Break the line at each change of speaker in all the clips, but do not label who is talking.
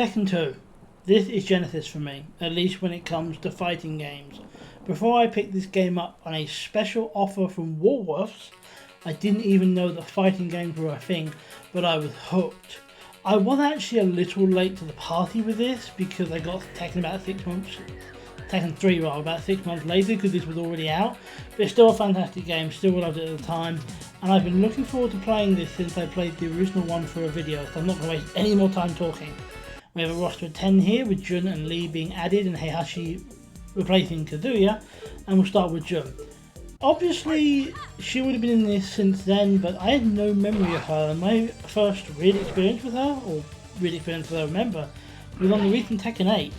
Tekken 2. This is Genesis for me, at least when it comes to fighting games. Before I picked this game up on a special offer from Woolworths, I didn't even know that fighting games were a thing, but I was hooked. I was actually a little late to the party with this because I got Tekken about 6 months, Tekken 3 rather, about 6 months later because this was already out. But it's still a fantastic game, still loved it at the time, and I've been looking forward to playing this since I played the original one for a video, so I'm not going to waste any more time talking. We have a roster of 10 here with Jun and Lee being added and Heihachi replacing Kazuya, and we'll start with Jun. Obviously, she would have been in this since then, but I had no memory of her, and my first real experience with her, or real experience that I remember, was on the recent Tekken 8.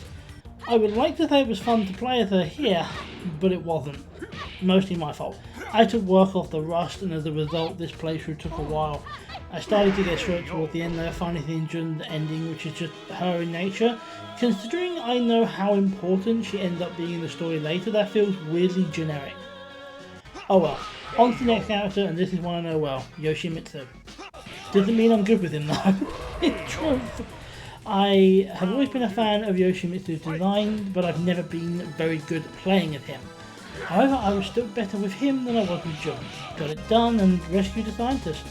I would like to say it was fun to play as her here, but it wasn't. Mostly my fault. I took work off the rust, and as a result this playthrough took a while. I started to get straight towards the end and I finally seen Jun's ending, which is just her in nature. Considering I know how important she ends up being in the story later, that feels weirdly generic. Oh well, on to the next character, and this is one I know well, Yoshimitsu. Doesn't mean I'm good with him though, in truth. I have always been a fan of Yoshimitsu's design, but I've never been very good at playing as him. However, I was still better with him than I was with Jun. Got it done and rescued a scientist.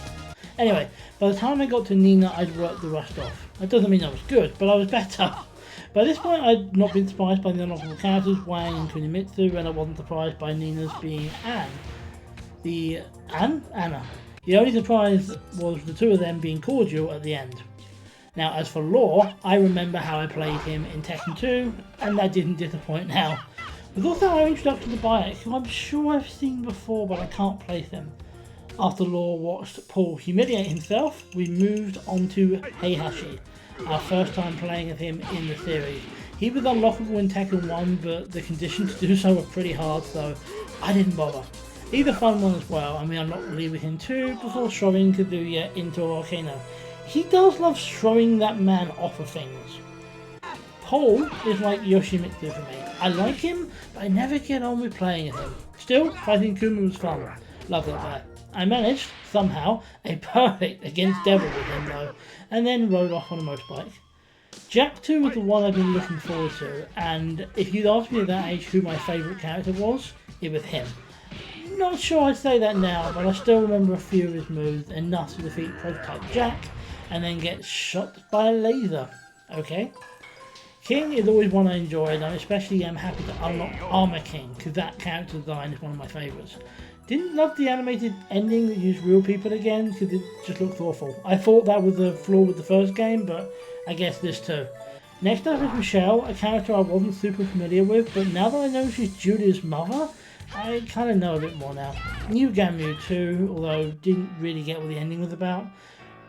Anyway, by the time I got to Nina, I'd worked the rust off. That doesn't mean I was good, but I was better. By this point, I'd not been surprised by the unlockable characters, Wang and Kunimitsu, and I wasn't surprised by Nina's being Anne. Anna. The only surprise was the two of them being cordial at the end. Now, as for lore, I remember how I played him in Tekken 2, and that didn't disappoint now. There's also our introduction to Bayek, who I'm sure I've seen before, but I can't place him. After Lore watched Paul humiliate himself, we moved on to Heihachi, our first time playing as him in the series. He was unlockable in Tekken 1, but the conditions to do so were pretty hard, so I didn't bother. He's a fun one as well, and we unlocked Lee with him too, before throwing Kazuya into a volcano. He does love throwing that man off of things. Paul is like Yoshimitsu for me. I like him, but I never get on with playing as him. Still, fighting Kuma was fun. Love that guy. I managed, somehow, a perfect against Devil with him though, and then rode off on a motorbike. Jack 2 was the one I've been looking forward to, and if you'd asked me at that age who my favourite character was, it was him. Not sure I'd say that now, but I still remember a few of his moves, enough to defeat Prototype Jack, and then get shot by a laser. Okay? King is always one I enjoy, and I especially am happy to unlock Armor King, because that character design is one of my favourites. Didn't love the animated ending that used real people again, because it just looked awful. I thought that was a flaw with the first game, but I guess this too. Next up is Michelle, a character I wasn't super familiar with, but now that I know she's Julia's mother, I kind of know a bit more now. New Gamu too, although didn't really get what the ending was about.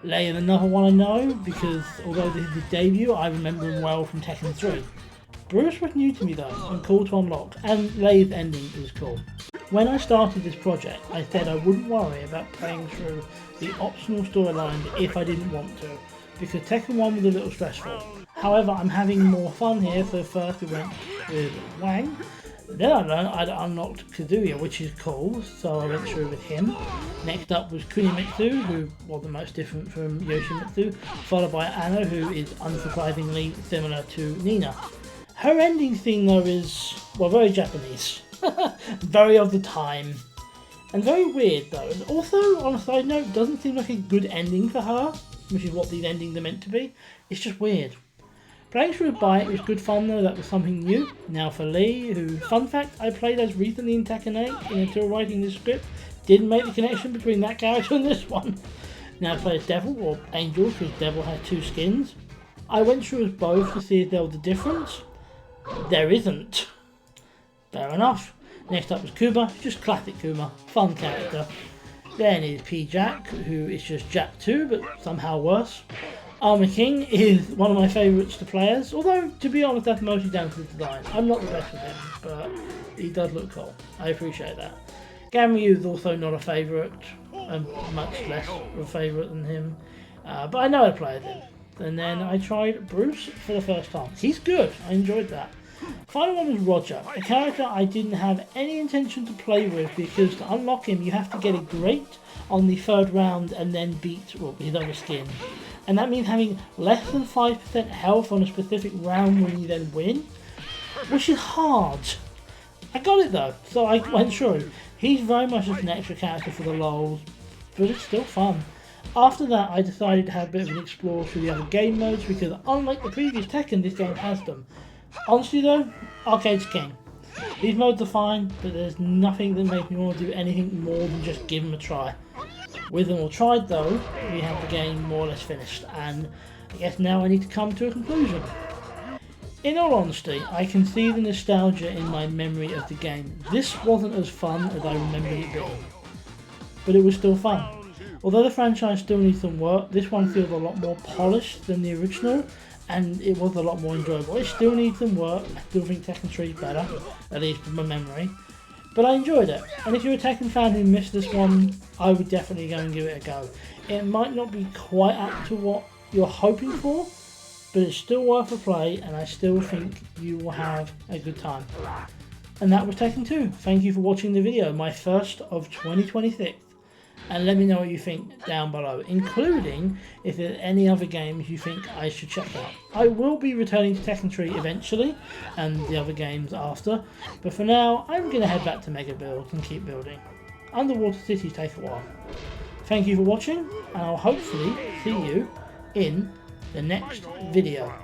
Lei is another one I know, because although this is his debut, I remember him well from Tekken 3. Bruce was new to me though, and cool to unlock, and Lei's ending is cool. When I started this project, I said I wouldn't worry about playing through the optional storylines if I didn't want to, because Tekken 1 was a little stressful. However, I'm having more fun here, so first we went with Wang, then I learned I'd unlocked Kazuya, which is cool, so I went through with him. Next up was Kunimitsu, who wasn't much different from Yoshimitsu, followed by Anna, who is unsurprisingly similar to Nina. Her ending scene though is, well, very Japanese. Very of the time. And very weird though. And also, on a side note, doesn't seem like a good ending for her, which is what these endings are meant to be. It's just weird. Playing through a bike was good fun though, that was something new. Now for Lee, who, fun fact, I played as recently in Tekken 8, and until writing this script, didn't make the connection between that character and this one. Now I play as Devil, or Angel, because Devil has two skins. I went through as both to see if there was a difference. There isn't. Fair enough. Next up was Kuma, just classic Kuma, fun character. Then is P-Jack, who is just Jack 2, but somehow worse. Armor King is one of my favourites to play as, although, to be honest, that's mostly down to the design. I'm not the best with him, but he does look cool. I appreciate that. Ganryu is also not a favourite, and much less of a favourite than him, but I know how to play as him. And then I tried Bruce for the first time. He's good, I enjoyed that. Final one was Roger, a character I didn't have any intention to play with because to unlock him you have to get a great on the third round and then beat his other skin. and that means having less than 5% health on a specific round when you then win, which is hard. I got it though, so I went through it. He's very much just an extra character for the lols, but it's still fun. After that, I decided to have a bit of an explore through the other game modes, because unlike the previous Tekken, this game has them. Honestly though, arcade's king. These modes are fine, but there's nothing that makes me want to do anything more than just give them a try. With them all tried though, we have the game more or less finished, and I guess now I need to come to a conclusion. In all honesty, I can see the nostalgia in my memory of the game. This wasn't as fun as I remembered it being, but it was still fun. Although the franchise still needs some work, this one feels a lot more polished than the original, and it was a lot more enjoyable. It still needs some work. I still think Tekken 3 is better, at least from my memory. But I enjoyed it, and if you're a Tekken fan who missed this one, I would definitely go and give it a go. It might not be quite up to what you're hoping for, but it's still worth a play, and I still think you will have a good time. And that was Tekken 2. Thank you for watching the video, my first of 2026. And let me know what you think down below, including if there's any other games you think I should check out. I will be returning to Tekken 3 eventually, and the other games after, but for now I'm going to head back to Mega Build and keep building. Underwater cities take a while. Thank you for watching, and I'll hopefully see you in the next video.